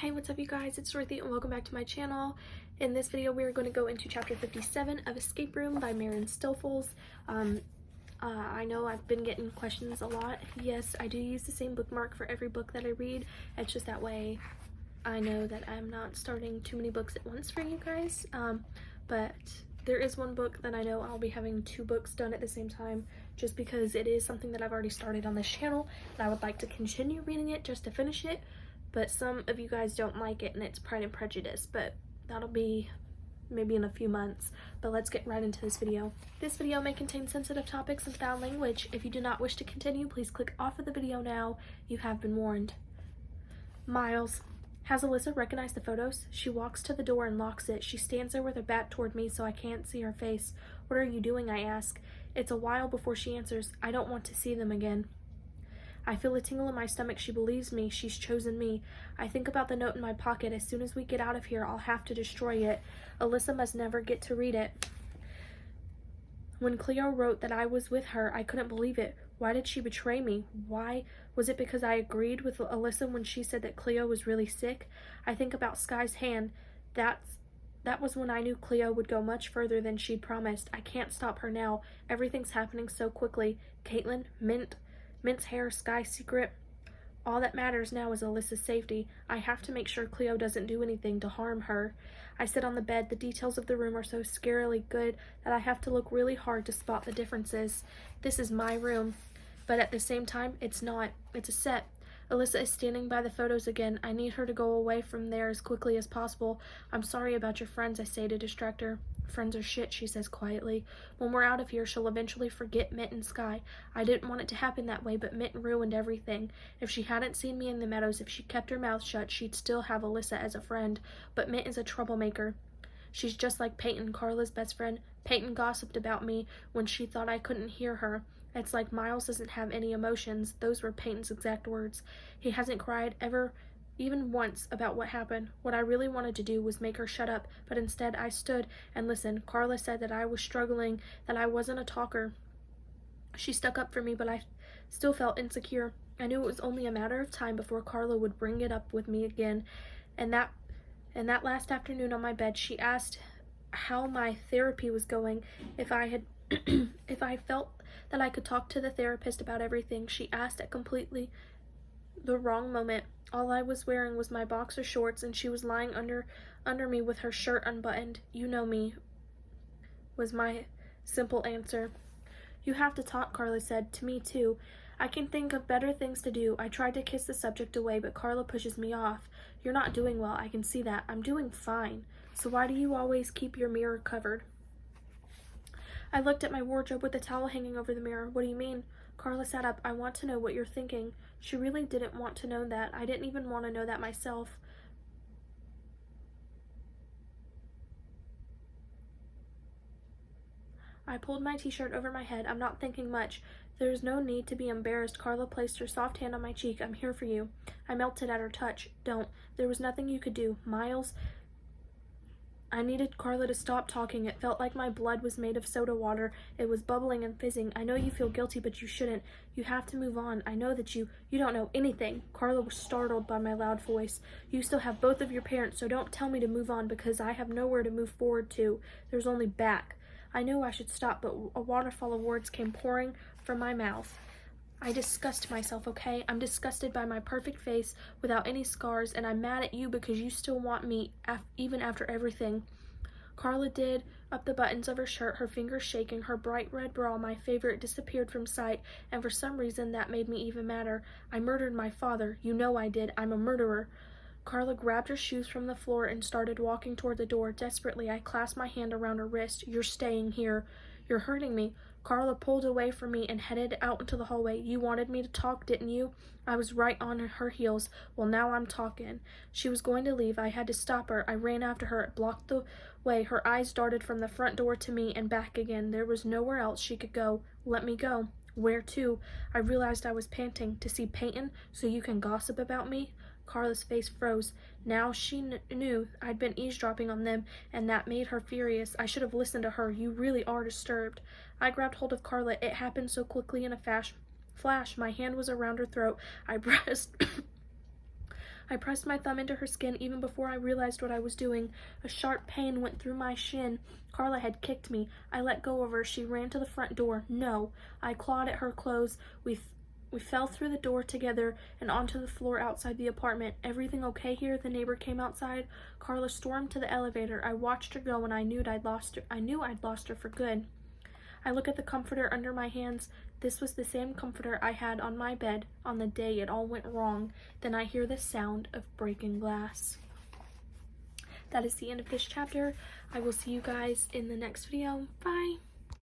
Hey, what's up you guys? It's Dorothy and welcome back to my channel. In this video we are going to go into chapter 57 of Escape Room by Maren Stillfuls. I know I've been getting questions a lot. Yes, I do use the same bookmark for every book that I read. It's just that way I know that I'm not starting too many books at once for you guys. But there is one book that I know I'll be having two books done at the same time just because it is something that I've already started on this channel and I would like to continue reading it just to finish it. But some of you guys don't like it and it's Pride and Prejudice, but that'll be maybe in a few months. But let's get right into this video. This video may contain sensitive topics and foul language. If you do not wish to continue, please click off of the video now. You have been warned. Miles. Has Alyssa recognized the photos? She walks to the door and locks it. She stands there with her back toward me so I can't see her face. What are you doing? I ask. It's a while before she answers. I don't want to see them again. I feel a tingle in my stomach. She believes me. She's chosen me. I think about the note in my pocket. As soon as we get out of here, I'll have to destroy it. Alyssa must never get to read it. When Cleo wrote that I was with her, I couldn't believe it. Why did she betray me? Why? Was it because I agreed with Alyssa when she said that Cleo was really sick? I think about Sky's hand. That was when I knew Cleo would go much further than she'd promised. I can't stop her now. Everything's happening so quickly. Caitlin, Mint's hair, Sky's secret. All that matters now is Alyssa's safety. I have to make sure Cleo doesn't do anything to harm her. I sit on the bed. The details of the room are so scarily good that I have to look really hard to spot the differences. This is my room, but at the same time, it's not. It's a set. Alyssa is standing by the photos again. I need her to go away from there as quickly as possible. I'm sorry about your friends, I say to distract her. Friends are shit, she says quietly. When we're out of here, she'll eventually forget Mint and Sky. I didn't want it to happen that way, but Mint ruined everything. If she hadn't seen me in the meadows, if she kept her mouth shut, she'd still have Alyssa as a friend. But Mint is a troublemaker. She's just like Peyton, Carla's best friend. Peyton gossiped about me when she thought I couldn't hear her. It's like Miles doesn't have any emotions. Those were Peyton's exact words. He hasn't cried ever, even once, about what happened. What I really wanted to do was make her shut up, but instead I stood and listened. Carla said that I was struggling, that I wasn't a talker. She stuck up for me, but I still felt insecure. I knew it was only a matter of time before Carla would bring it up with me again. And that last afternoon on my bed, she asked how my therapy was going, if I felt that I could talk to the therapist about everything. She asked at completely the wrong moment. All I was wearing was my boxer shorts, and she was lying under me with her shirt unbuttoned. You know me, was my simple answer. You have to talk, Carla said, to me too. I can think of better things to do. I tried to kiss the subject away, but Carla pushes me off. You're not doing well, I can see that. I'm doing fine. So why do you always keep your mirror covered? I looked at my wardrobe with the towel hanging over the mirror. What do you mean? Carla sat up. I want to know what you're thinking. She really didn't want to know that. I didn't even want to know that myself. I pulled my t-shirt over my head. I'm not thinking much. There's no need to be embarrassed. Carla placed her soft hand on my cheek. I'm here for you. I melted at her touch. Don't. There was nothing you could do. Miles, I needed Carla to stop talking. It felt like my blood was made of soda water. It was bubbling and fizzing. I know you feel guilty, but you shouldn't. You have to move on. I know that you don't know anything. Carla was startled by my loud voice. You still have both of your parents, so don't tell me to move on because I have nowhere to move forward to. There's only back. I knew I should stop, but a waterfall of words came pouring from my mouth. I disgust myself, okay? I'm disgusted by my perfect face without any scars, and I'm mad at you because you still want me even after everything. Carla did up the buttons of her shirt, her fingers shaking. Her bright red bra, my favorite, disappeared from sight, and for some reason that made me even madder. I murdered my father. You know I did. I'm a murderer. Carla grabbed her shoes from the floor and started walking toward the door. Desperately, I clasped my hand around her wrist. You're staying here. You're hurting me. Carla pulled away from me and headed out into the hallway. You wanted me to talk, didn't you? I was right on her heels. Well, now I'm talking. She was going to leave. I had to stop her. I ran after her. It blocked the way. Her eyes darted from the front door to me and back again. There was nowhere else she could go. Let me go. Where to? I realized I was panting. To see Peyton so you can gossip about me? Carla's face froze. Now she knew I'd been eavesdropping on them, and that made her furious. I should have listened to her. You really are disturbed. I grabbed hold of Carla. It happened so quickly in a flash. My hand was around her throat. I pressed I pressed my thumb into her skin even before I realized what I was doing. A sharp pain went through my shin. Carla had kicked me. I let go of her. She ran to the front door. No. I clawed at her clothes. We fell through the door together and onto the floor outside the apartment. Everything okay here? The neighbor came outside. Carla stormed to the elevator. I watched her go and I knew I'd lost her for good. I look at the comforter under my hands. This was the same comforter I had on my bed on the day it all went wrong. Then I hear the sound of breaking glass. That is the end of this chapter. I will see you guys in the next video. Bye!